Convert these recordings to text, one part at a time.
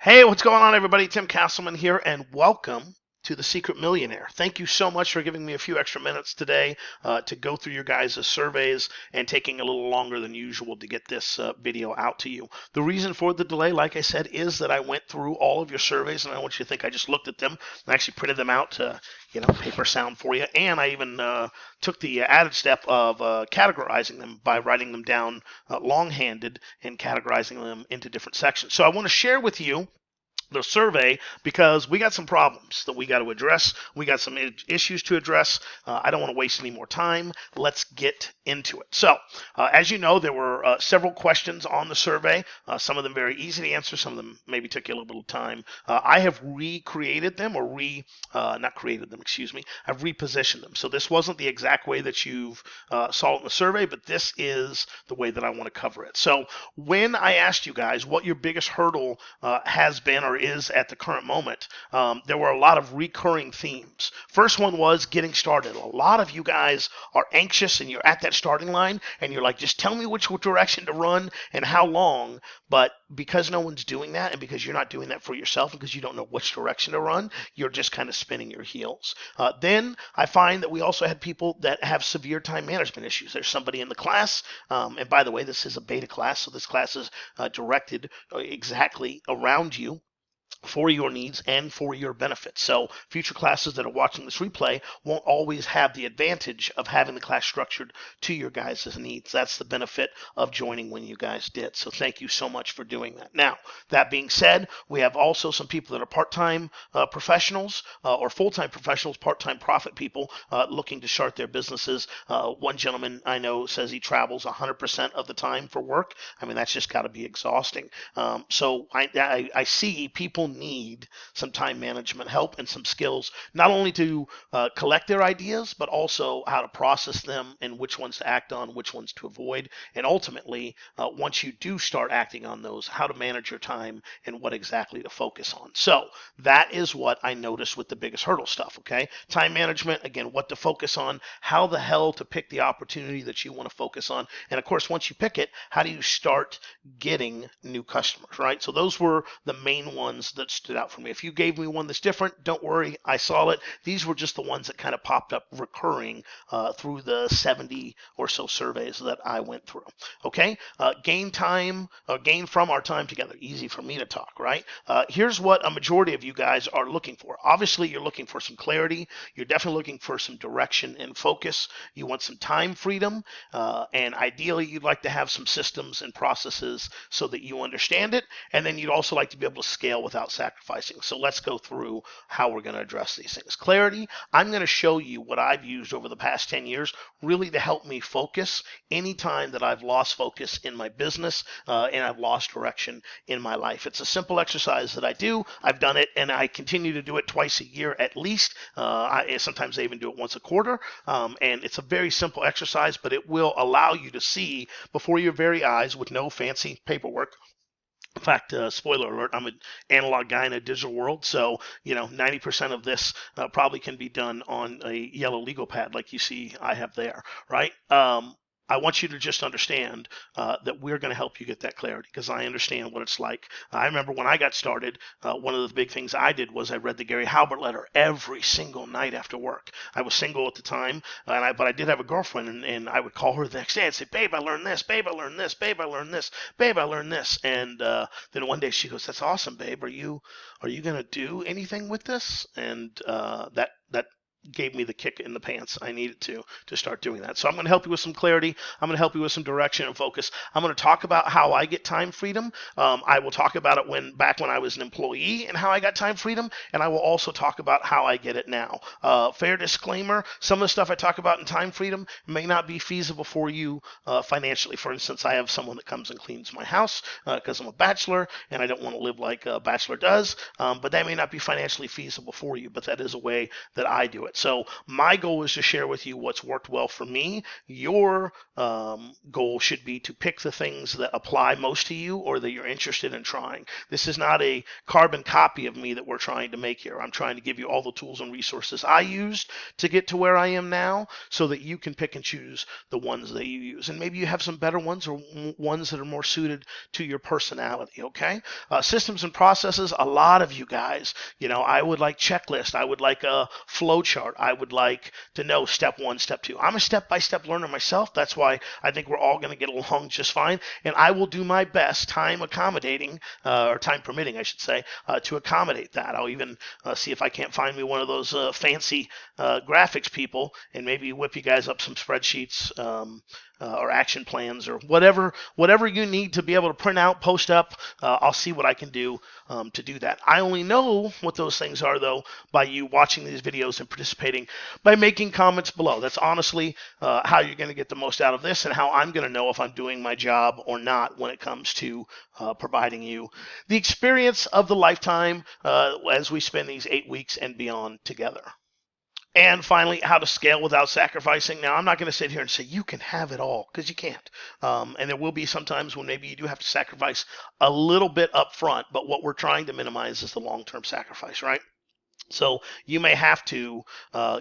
Hey, what's going on, everybody? Tim Castleman here, and welcome to The Secret Millionaire. Thank you so much for giving me a few extra minutes today to go through your guys' surveys and taking a little longer than usual to get this video out to you. The reason for the delay, like I said, is that I went through all of your surveys, and I want you to think I just looked at them and actually printed them out to, paper sound for you. And I even took the added step of categorizing them by writing them down long-handed and categorizing them into different sections. So I want to share with you the survey because we got some problems that we got to address. We got some issues to address. I don't want to waste any more time. Let's get into it. So, as you know, there were several questions on the survey. Some of them very easy to answer. Some of them maybe took you a little bit of time. I have recreated them or not created them, excuse me. I've repositioned them. So this wasn't the exact way that you've saw it in the survey, but this is the way that I want to cover it. So when I asked you guys what your biggest hurdle has been or is at the current moment, there were a lot of recurring themes. First one was getting started. A lot of you guys are anxious and you're at that starting line and you're like, just tell me which direction to run and how long. But because no one's doing that and because you're not doing that for yourself and because you don't know which direction to run, you're just kind of spinning your heels. Then I find that we also had people that have severe time management issues. There's somebody in the class, and by the way, this is a beta class, so this class is directed exactly around you for your needs and for your benefits. So future classes that are watching this replay won't always have the advantage of having the class structured to your guys' needs. That's the benefit of joining when you guys did. So thank you so much for doing that. Now, that being said, we have also some people that are part-time professionals or full-time professionals, part-time profit people looking to start their businesses. One gentleman I know says he travels 100% of the time for work. I mean, that's just got to be exhausting. So I see people need some time management help and some skills, not only to collect their ideas, but also how to process them and which ones to act on, which ones to avoid. And ultimately, once you do start acting on those, how to manage your time and what exactly to focus on. So that is what I noticed with the biggest hurdle stuff, okay? Time management, again, what to focus on, how the hell to pick the opportunity that you want to focus on. And of course, once you pick it, how do you start getting new customers, right? So those were the main ones that stood out for me. If you gave me one that's different, don't worry, I saw it. These were just the ones that kind of popped up recurring through the 70 or so surveys that I went through. Okay, gain time, gain from our time together. Easy for me to talk, right? Here's what a majority of you guys are looking for. Obviously, you're looking for some clarity. You're definitely looking for some direction and focus. You want some time freedom, and ideally, you'd like to have some systems and processes so that you understand it, and then you'd also like to be able to scale without sacrificing. So let's go through how we're going to address these things. Clarity, I'm going to show you what I've used over the past 10 years really to help me focus anytime that I've lost focus in my business and I've lost direction in my life. It's a simple exercise that I do. I've done it and I continue to do it twice a year at least. Sometimes I even do it once a quarter. And it's a very simple exercise, but it will allow you to see before your very eyes with no fancy paperwork. In fact, spoiler alert, I'm an analog guy in a digital world, so 90% of this probably can be done on a yellow legal pad like you see I have there, right? I want you to just understand that we're going to help you get that clarity because I understand what it's like. I remember when I got started, one of the big things I did was I read the Gary Halbert letter every single night after work. I was single at the time, but I did have a girlfriend, and I would call her the next day and say, "Babe, I learned this. Babe, I learned this. Babe, I learned this. Babe, I learned this." And then one day she goes, "That's awesome, babe. Are you going to do anything with this?" And that gave me the kick in the pants I needed to start doing that. So I'm going to help you with some clarity. I'm going to help you with some direction and focus. I'm going to talk about how I get time freedom. I will talk about it back when I was an employee and how I got time freedom, and I will also talk about how I get it now. Fair disclaimer: some of the stuff I talk about in time freedom may not be feasible for you financially. For instance, I have someone that comes and cleans my house because I'm a bachelor and I don't want to live like a bachelor does, but that may not be financially feasible for you, but that is a way that I do it. it. So my goal is to share with you what's worked well for me. Your goal should be to pick the things that apply most to you or that you're interested in trying. This is not a carbon copy of me that we're trying to make here. I'm trying to give you all the tools and resources I used to get to where I am now so that you can pick and choose the ones that you use. And maybe you have some better ones or ones that are more suited to your personality, okay? Systems and processes, a lot of you guys, I would like checklist. I would like a flow chart. I would like to know step one, step two. I'm a step-by-step learner myself. That's why I think we're all going to get along just fine. And I will do my best, time accommodating, or time permitting, I should say, to accommodate that. I'll even see if I can't find me one of those fancy graphics people and maybe whip you guys up some spreadsheets or action plans or whatever you need to be able to print out, post up. I'll see what I can do to do that. I only know what those things are, though, by you watching these videos and participating by making comments below. That's honestly how you're going to get the most out of this and how I'm going to know if I'm doing my job or not when it comes to providing you the experience of the lifetime as we spend these 8 weeks and beyond together. And finally, how to scale without sacrificing. Now, I'm not going to sit here and say you can have it all because you can't. And there will be some times when maybe you do have to sacrifice a little bit up front, but what we're trying to minimize is the long-term sacrifice, right? So you may have to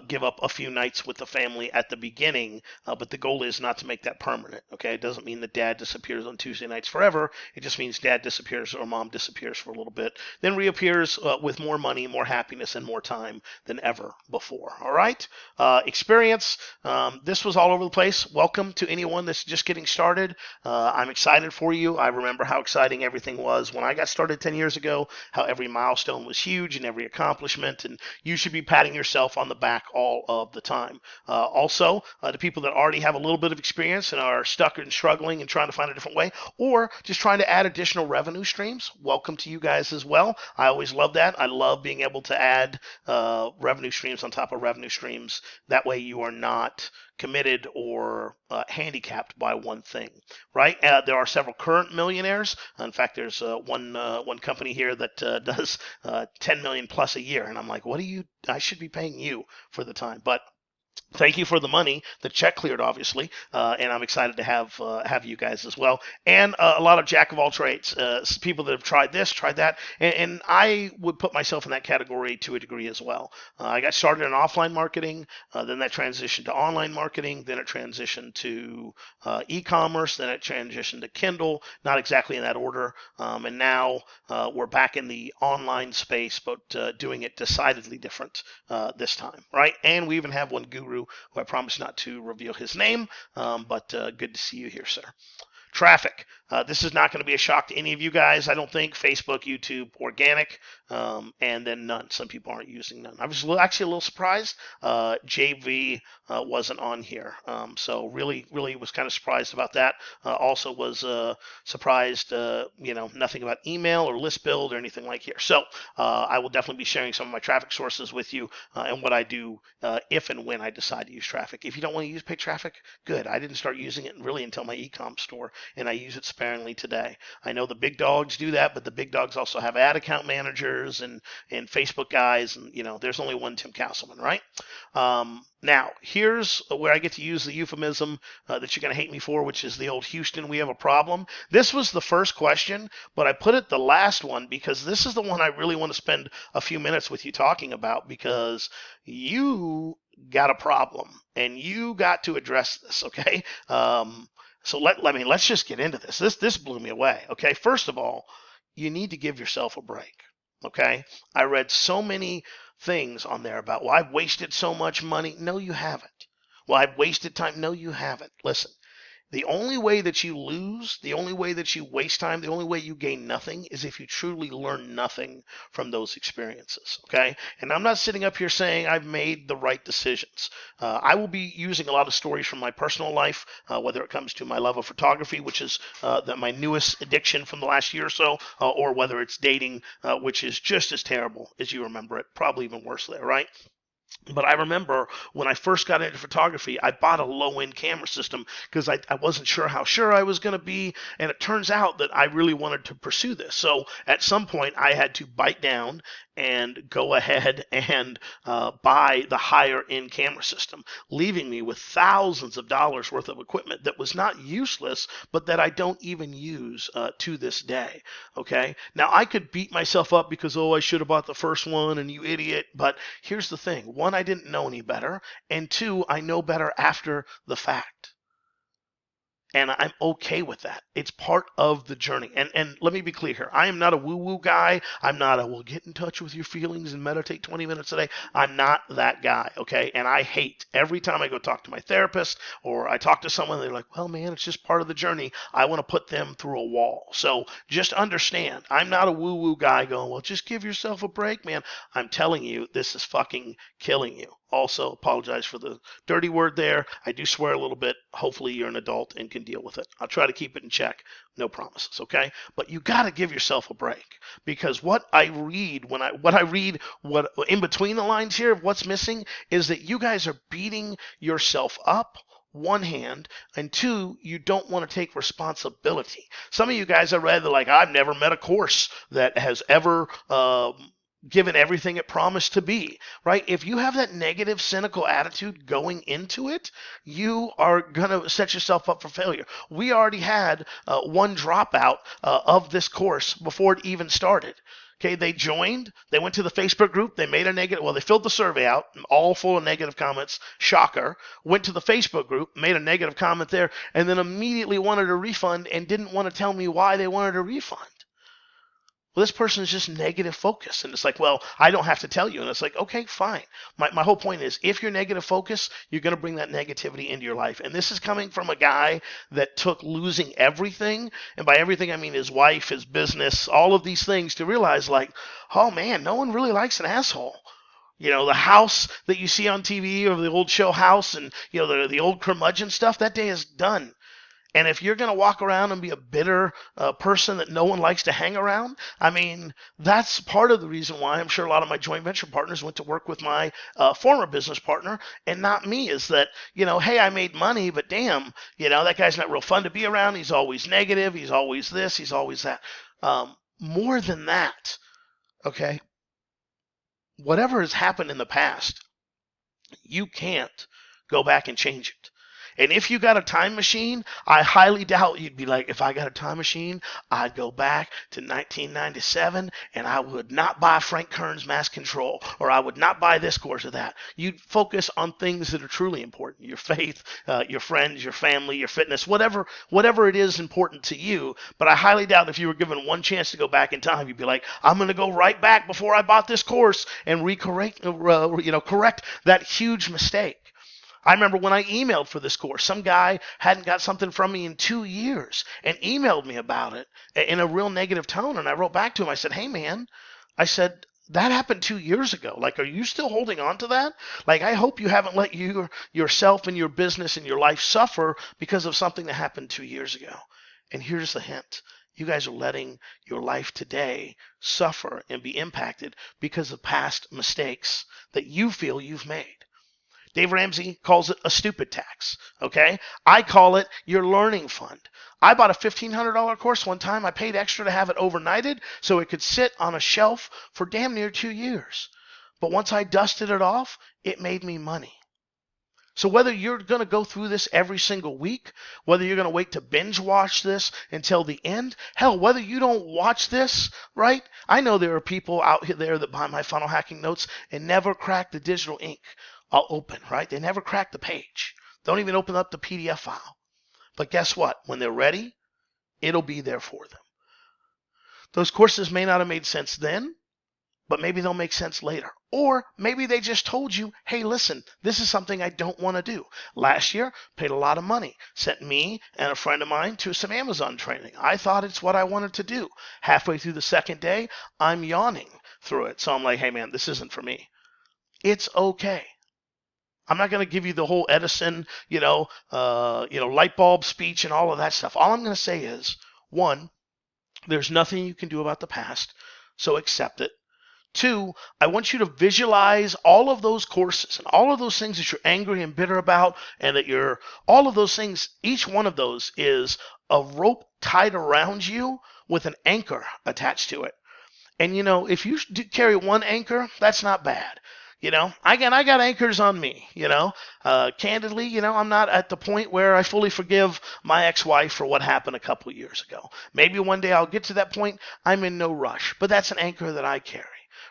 give up a few nights with the family at the beginning, but the goal is not to make that permanent. Okay, it doesn't mean that dad disappears on Tuesday nights forever. It just means dad disappears or mom disappears for a little bit, then reappears with more money, more happiness, and more time than ever before. All right, experience. This was all over the place. Welcome to anyone that's just getting started. I'm excited for you. I remember how exciting everything was when I got started 10 years ago. How every milestone was huge and every accomplishment. And you should be patting yourself on the back all of the time. Also, the people that already have a little bit of experience and are stuck and struggling and trying to find a different way, or just trying to add additional revenue streams, welcome to you guys as well. I always love that. I love being able to add revenue streams on top of revenue streams. That way you are not committed or handicapped by one thing, right? There are several current millionaires. In fact, there's one company here that does 10 million plus a year, and I'm like, I should be paying you for the time, but thank you for the money. The check cleared, obviously, and I'm excited to have you guys as well. And a lot of jack of all trades, people that have tried this, tried that, and I would put myself in that category to a degree as well. I got started in offline marketing, then that transitioned to online marketing, then it transitioned to e-commerce, then it transitioned to Kindle, not exactly in that order, and now we're back in the online space, but doing it decidedly different this time, right? And we even have one guru who I promise not to reveal his name, but good to see you here, sir. Traffic. This is not going to be a shock to any of you guys, I don't think. Facebook, YouTube, organic, and then none. Some people aren't using none. I was actually a little surprised. JV wasn't on here, so really was kind of surprised about that. Also was surprised, nothing about email or list build or anything like here. So I will definitely be sharing some of my traffic sources with you and what I do if and when I decide to use traffic. If you don't want to use paid traffic, good. I didn't start using it really until my e-com store, and I use it sparingly today. I know the big dogs do that, but the big dogs also have ad account managers and Facebook guys, and there's only one Tim Castleman, right? Now, here's where I get to use the euphemism that you're going to hate me for, which is the old Houston, we have a problem. This was the first question, but I put it the last one because this is the one I really want to spend a few minutes with you talking about, because you got a problem and you got to address this, okay? So let's just get into this. This blew me away. Okay, first of all, you need to give yourself a break. Okay, I read so many things on there about, well, I've wasted so much money. No, you haven't. Well, I've wasted time. No, you haven't. Listen. The only way that you lose, the only way that you waste time, the only way you gain nothing is if you truly learn nothing from those experiences, okay? And I'm not sitting up here saying I've made the right decisions. I will be using a lot of stories from my personal life, whether it comes to my love of photography, which is my newest addiction from the last year or so, or whether it's dating, which is just as terrible as you remember it, probably even worse there, right? But I remember when I first got into photography, I bought a low-end camera system because I wasn't sure how sure I was going to be. And it turns out that I really wanted to pursue this. So at some point, I had to bite down and go ahead and buy the higher-end camera system, leaving me with thousands of dollars worth of equipment that was not useless, but that I don't even use to this day. Okay. Now, I could beat myself up because, oh, I should have bought the first one and you idiot. But here's the thing. One, I didn't know any better. And two, I know better after the fact. And I'm okay with that. It's part of the journey. And let me be clear here. I am not a woo-woo guy. I'm not a, well, get in touch with your feelings and meditate 20 minutes a day. I'm not that guy, okay? And I hate every time I go talk to my therapist or I talk to someone, they're like, well, man, it's just part of the journey. I want to put them through a wall. So just understand, I'm not a woo-woo guy going, well, just give yourself a break, man. I'm telling you, this is fucking killing you. Also, apologize for the dirty word there. I do swear a little bit. Hopefully, you're an adult and can deal with it. I'll try to keep it in check. No promises, okay? But you got to give yourself a break because what I read what in between the lines here of what's missing is that you guys are beating yourself up. One hand, and two, you don't want to take responsibility. Some of you guys I read, they're like, I've never met a course that has ever given everything it promised to be, right? If you have that negative, cynical attitude going into it, you are going to set yourself up for failure. We already had one dropout of this course before it even started. Okay, they joined, they went to the Facebook group, they made a negative, well, they filled the survey out, all full of negative comments, shocker, went to the Facebook group, made a negative comment there, and then immediately wanted a refund and didn't want to tell me why they wanted a refund. Well, this person is just negative focus. And it's like, well, I don't have to tell you. And it's like, okay, fine. My whole point is if you're negative focus, you're going to bring that negativity into your life. And this is coming from a guy that took losing everything. And by everything, I mean his wife, his business, all of these things to realize like, oh man, no one really likes an asshole. You know, the house that you see on TV or the old show House and, you know, the old curmudgeon stuff, that day is done. And if you're going to walk around and be a bitter person that no one likes to hang around, I mean, that's part of the reason why I'm sure a lot of my joint venture partners went to work with my former business partner and not me is that, you know, hey, I made money, but damn, you know, that guy's not real fun to be around. He's always negative. He's always this. He's always that. More than that, okay, whatever has happened in the past, you can't go back and change it. And if you got a time machine, I highly doubt you'd be like, if I got a time machine, I'd go back to 1997 and I would not buy Frank Kern's Mass Control or I would not buy this course or that. You'd focus on things that are truly important, your faith, your friends, your family, your fitness, whatever it is important to you. But I highly doubt if you were given one chance to go back in time, you'd be like, I'm going to go right back before I bought this course and correct that huge mistake. I remember when I emailed for this course, some guy hadn't got something from me in 2 years and emailed me about it in a real negative tone. And I wrote back to him. I said, hey, man, I said, that happened 2 years ago. Like, are you still holding on to that? Like, I hope you haven't let yourself and your business and your life suffer because of something that happened 2 years ago. And here's the hint. You guys are letting your life today suffer and be impacted because of past mistakes that you feel you've made. Dave Ramsey calls it a stupid tax. Okay. I call it your learning fund. I bought a $1,500 course one time. I paid extra to have it overnighted so it could sit on a shelf for damn near 2 years. But once I dusted it off, it made me money. So whether you're going to go through this every single week, whether you're going to wait to binge watch this until the end, hell, whether you don't watch this, right? I know there are people out there that buy my funnel hacking notes and never crack the digital ink. I'll open, right? They never crack the page. Don't even open up the PDF file. But guess what? When they're ready, it'll be there for them. Those courses may not have made sense then, but maybe they'll make sense later. Or maybe they just told you, hey, listen, this is something I don't want to do. Last year, paid a lot of money. Sent me and a friend of mine to some Amazon training. I thought it's what I wanted to do. Halfway through the second day, I'm yawning through it. So I'm like, hey, man, this isn't for me. It's okay. I'm not going to give you the whole Edison, light bulb speech and all of that stuff. All I'm going to say is, one, there's nothing you can do about the past, so accept it. Two, I want you to visualize all of those courses and all of those things that you're angry and bitter about, and that you're all of those things. Each one of those is a rope tied around you with an anchor attached to it. And if you carry one anchor, that's not bad. Again, I got anchors on me. Candidly, I'm not at the point where I fully forgive my ex-wife for what happened a couple years ago. Maybe one day I'll get to that point. I'm in no rush, but that's an anchor that I carry.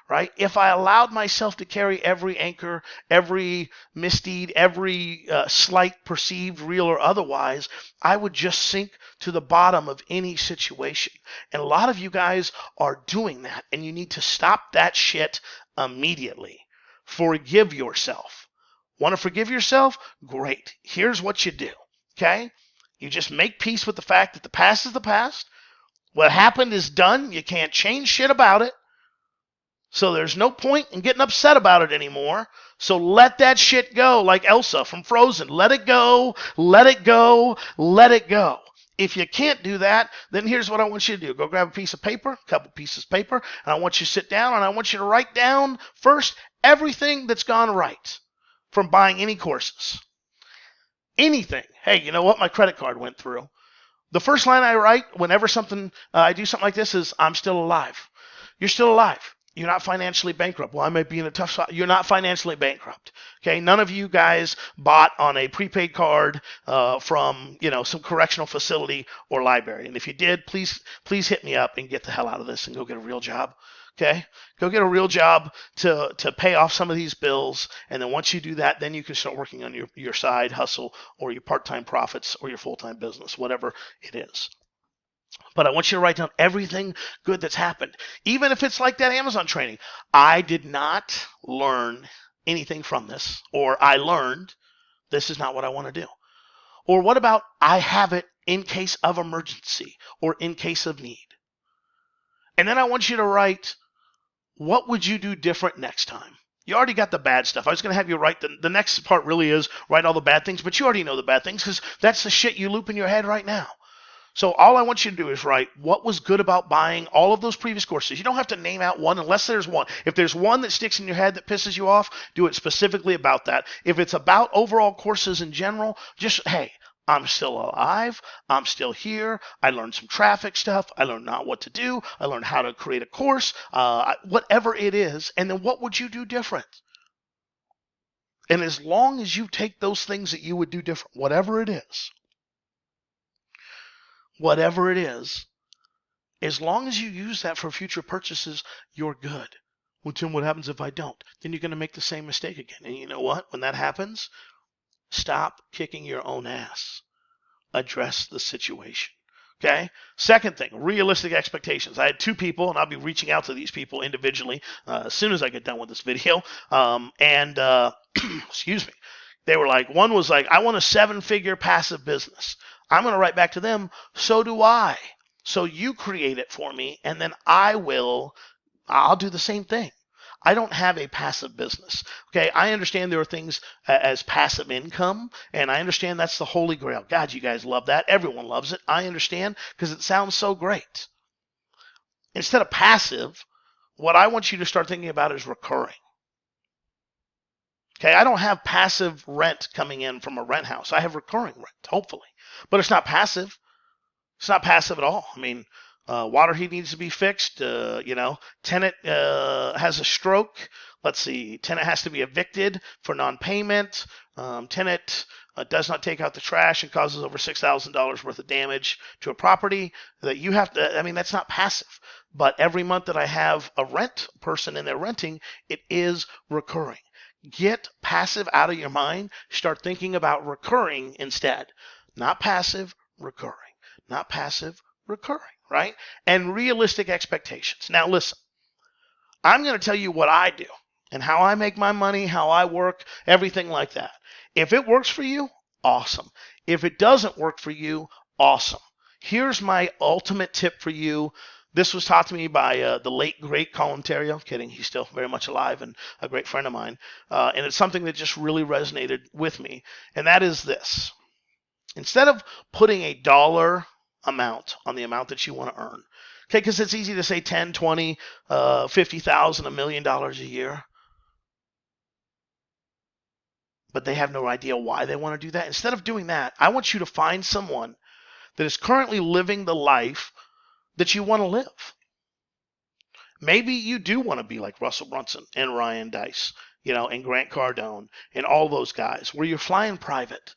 Right? If I allowed myself to carry every anchor, every misdeed, every slight perceived, real or otherwise, I would just sink to the bottom of any situation. And a lot of you guys are doing that, and you need to stop that shit immediately. Forgive yourself. Want to forgive yourself? Great. Here's what you do. Okay? You just make peace with the fact that the past is the past. What happened is done. You can't change shit about it. So there's no point in getting upset about it anymore. So let that shit go, like Elsa from Frozen. Let it go, let it go, let it go. If you can't do that, then here's what I want you to do. Go grab a piece of paper, a couple pieces of paper, and I want you to sit down and I want you to write down first everything that's gone right from buying any courses. Anything. Hey, you know what? My credit card went through. The first line I write whenever I do something like this is, I'm still alive. You're still alive. You're not financially bankrupt. Well, I might be in a tough spot. You're not financially bankrupt. Okay, none of you guys bought on a prepaid card from some correctional facility or library. And if you did, please hit me up and get the hell out of this and go get a real job. Okay, go get a real job to pay off some of these bills, and then once you do that, then you can start working on your side hustle or your part-time profits or your full-time business, whatever it is. But I want you to write down everything good that's happened. Even if it's like that Amazon training. I did not learn anything from this, or I learned this is not what I want to do. Or what about I have it in case of emergency or in case of need. And then I want you to write, what would you do different next time? You already got the bad stuff. I was going to have you write the next part really is write all the bad things, but you already know the bad things because that's the shit you loop in your head right now. So all I want you to do is write what was good about buying all of those previous courses. You don't have to name out one unless there's one. If there's one that sticks in your head that pisses you off, do it specifically about that. If it's about overall courses in general, just, hey, I'm still alive. I'm still here. I learned some traffic stuff. I learned not what to do. I learned how to create a course, whatever it is. And then what would you do different? And as long as you take those things that you would do different, whatever it is, as long as you use that for future purchases, you're good. Well, Tim, what happens if I don't? Then you're going to make the same mistake again. And you know what? When that happens, stop kicking your own ass. Address the situation. Okay? Second thing, realistic expectations. I had two people, and I'll be reaching out to these people individually as soon as I get done with this video. Excuse me. They were like, one was like, I want a 7-figure passive business. I'm going to write back to them, so do I. So you create it for me, and then I'll do the same thing. I don't have a passive business. Okay, I understand there are things as passive income, and I understand that's the holy grail. God, you guys love that. Everyone loves it. I understand because it sounds so great. Instead of passive, what I want you to start thinking about is recurring. Okay, I don't have passive rent coming in from a rent house. I have recurring rent, hopefully. But it's not passive. It's not passive at all. I mean, water heat needs to be fixed. Tenant has a stroke. Let's see. Tenant has to be evicted for non-payment. Tenant does not take out the trash and causes over $6,000 worth of damage to a property that you have to. I mean, that's not passive. But every month that I have a rent person in there renting, it is recurring. Get passive out of your mind. Start thinking about recurring instead. Not passive, recurring. Not passive, recurring, right? And realistic expectations. Now listen, I'm going to tell you what I do and how I make my money, how I work, everything like that. If it works for you, awesome. If it doesn't work for you, awesome. Here's my ultimate tip for you. This was taught to me by the late, great Colin Terrio. I'm kidding. He's still very much alive and a great friend of mine. And it's something that just really resonated with me. And that is this. Instead of putting a dollar amount on the amount that you want to earn, Okay, because it's easy to say 10, 20, 50,000, $1 million a year, but they have no idea why they want to do that. Instead of doing that, I want you to find someone that is currently living the life that you want to live. Maybe you do want to be like Russell Brunson and Ryan Dice, and Grant Cardone and all those guys, where you're flying private,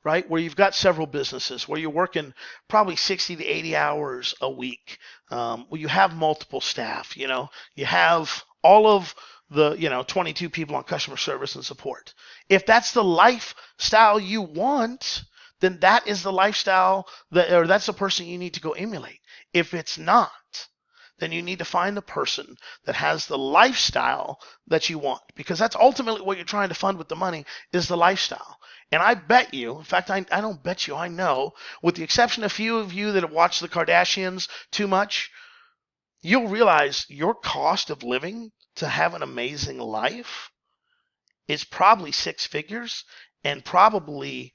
right? Where you've got several businesses, where you're working probably 60 to 80 hours a week, where you have multiple staff, you have all of the, 22 people on customer service and support. If that's the lifestyle you want, then that is the lifestyle or that's the person you need to go emulate. If it's not, then you need to find the person that has the lifestyle that you want, because that's ultimately what you're trying to fund with the money is the lifestyle. And I bet you, in fact, I don't bet you, I know, with the exception of a few of you that have watched the Kardashians too much, you'll realize your cost of living to have an amazing life is probably six figures and probably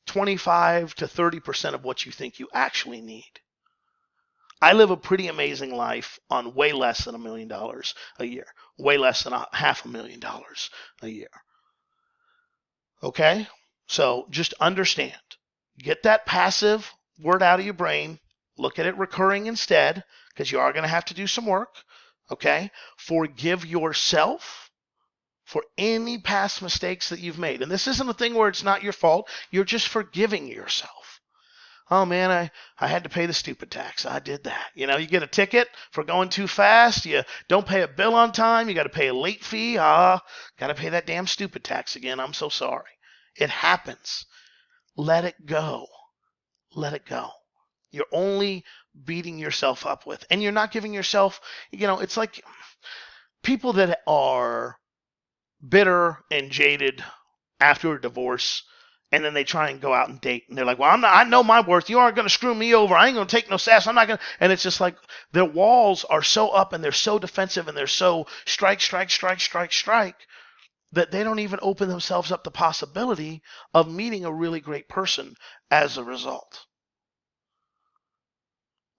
25 to 30% of what you think you actually need. I live a pretty amazing life on way less than $1 million a year, way less than $500,000 a year. Okay? So just understand. Get that passive word out of your brain. Look at it recurring instead, because you are going to have to do some work. Okay? Forgive yourself for any past mistakes that you've made. And this isn't a thing where it's not your fault. You're just forgiving yourself. Oh man, I had to pay the stupid tax. I did that. You get a ticket for going too fast. You don't pay a bill on time. You got to pay a late fee. Got to pay that damn stupid tax again. I'm so sorry. It happens. Let it go. Let it go. You're only beating yourself up with, and you're not giving yourself, it's like people that are bitter and jaded after a divorce, and then they try and go out and date, and they're like, well, I know my worth. You aren't going to screw me over. I ain't going to take no sass. I'm not going to. And it's just like their walls are so up and they're so defensive and they're so strike, that they don't even open themselves up the possibility of meeting a really great person as a result.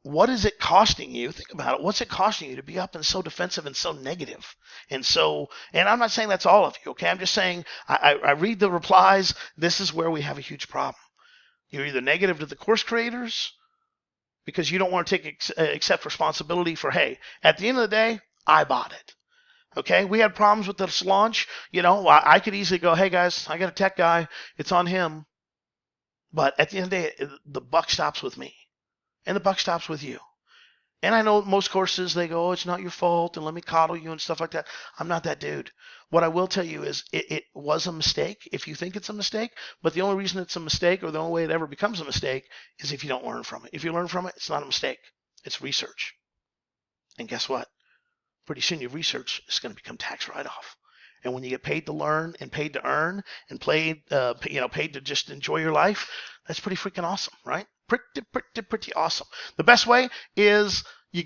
What is it costing you? Think about it. What's it costing you to be up and so defensive and so negative? And I'm not saying that's all of you, okay? I'm just saying I read the replies. This is where we have a huge problem. You're either negative to the course creators because you don't want to accept responsibility for, hey, at the end of the day, I bought it. Okay, we had problems with this launch. I could easily go, hey guys, I got a tech guy. It's on him. But at the end of the day, the buck stops with me. And the buck stops with you. And I know most courses, they go, oh, it's not your fault, and let me coddle you and stuff like that. I'm not that dude. What I will tell you is it was a mistake if you think it's a mistake, but the only reason it's a mistake, or the only way it ever becomes a mistake, is if you don't learn from it. If you learn from it, it's not a mistake. It's research. And guess what? Pretty soon your research is going to become tax write-off. And when you get paid to learn and paid to earn and paid to just enjoy your life, that's pretty freaking awesome, right? Pretty awesome. The best way is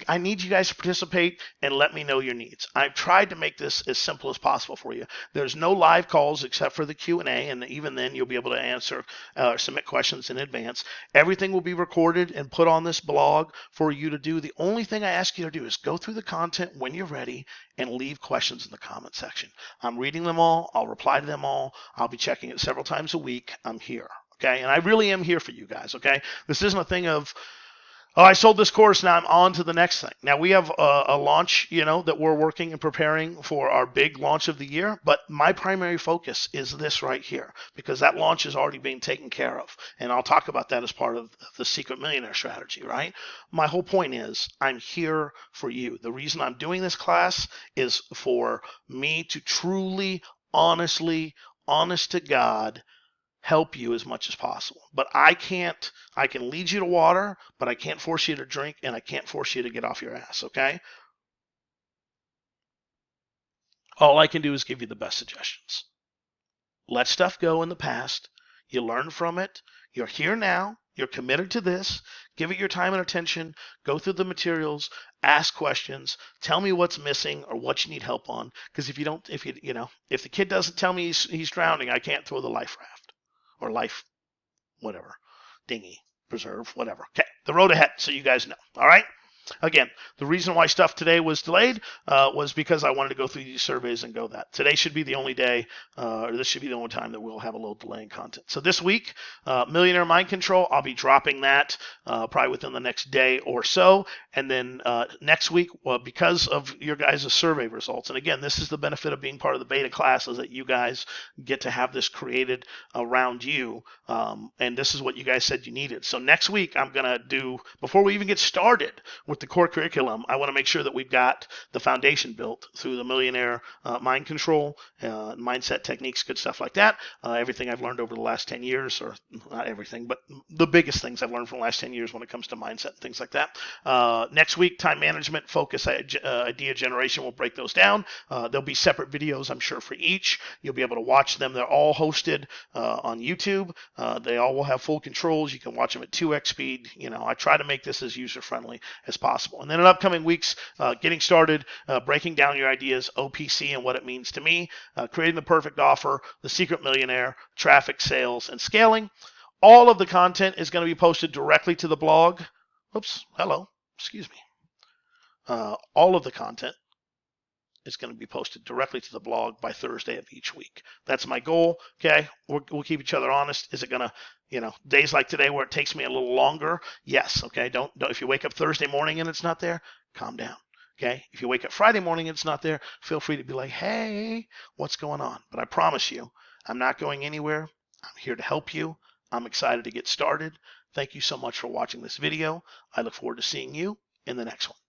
I need you guys to participate and let me know your needs. I've tried to make this as simple as possible for you. There's no live calls except for the Q&A, and even then you'll be able to answer submit questions in advance. Everything will be recorded and put on this blog for you to do. The only thing I ask you to do is go through the content when you're ready and leave questions in the comment section. I'm reading them all. I'll reply to them all. I'll be checking it several times a week. I'm here. Okay, and I really am here for you guys, okay? This isn't a thing of, oh, I sold this course, now I'm on to the next thing. Now, we have a launch, that we're working and preparing for our big launch of the year, but my primary focus is this right here, because that launch is already being taken care of, and I'll talk about that as part of the Secret Millionaire strategy, right? My whole point is I'm here for you. The reason I'm doing this class is for me to truly, honestly, honest to God, help you as much as possible. But I can lead you to water, but I can't force you to drink, and I can't force you to get off your ass, okay? All I can do is give you the best suggestions. Let stuff go in the past. You learn from it. You're here now. You're committed to this. Give it your time and attention. Go through the materials. Ask questions. Tell me what's missing or what you need help on. Because if the kid doesn't tell me he's drowning, I can't throw the life raft or life whatever, dinghy, preserve, whatever. Okay, the road ahead, so you guys know. All right. Again, the reason why stuff today was delayed was because I wanted to go through these surveys and go that. Today should be the only day, or this should be the only time that we'll have a little delay in content. So this week, Millionaire Mind Control, I'll be dropping that probably within the next day or so. And then next week, well, because of your guys' survey results, and again, this is the benefit of being part of the beta class, is that you guys get to have this created around you. And this is what you guys said you needed. So next week, I'm going to do, before we even get started with the core curriculum, I want to make sure that we've got the foundation built through the Millionaire mind control, mindset techniques, good stuff like that. Everything I've learned over the last 10 years, or not everything, but the biggest things I've learned from the last 10 years when it comes to mindset and things like that. Next week, time management, focus, idea generation, we'll break those down. There'll be separate videos, I'm sure, for each. You'll be able to watch them. They're all hosted on YouTube. They all will have full controls. You can watch them at 2x speed. I try to make this as user-friendly as possible. And then in upcoming weeks, getting started, breaking down your ideas, OPC and what it means to me, creating the perfect offer, the secret millionaire, traffic, sales, and scaling. All of the content is going to be posted directly to the blog. Oops, hello, excuse me. All of the content is going to be posted directly to the blog by Thursday of each week. That's my goal. Okay, we'll keep each other honest. Is it going to, days like today where it takes me a little longer? Yes. Okay. Don't if you wake up Thursday morning and it's not there, calm down. Okay. If you wake up Friday morning and it's not there, feel free to be like, hey, what's going on? But I promise you, I'm not going anywhere. I'm here to help you. I'm excited to get started. Thank you so much for watching this video. I look forward to seeing you in the next one.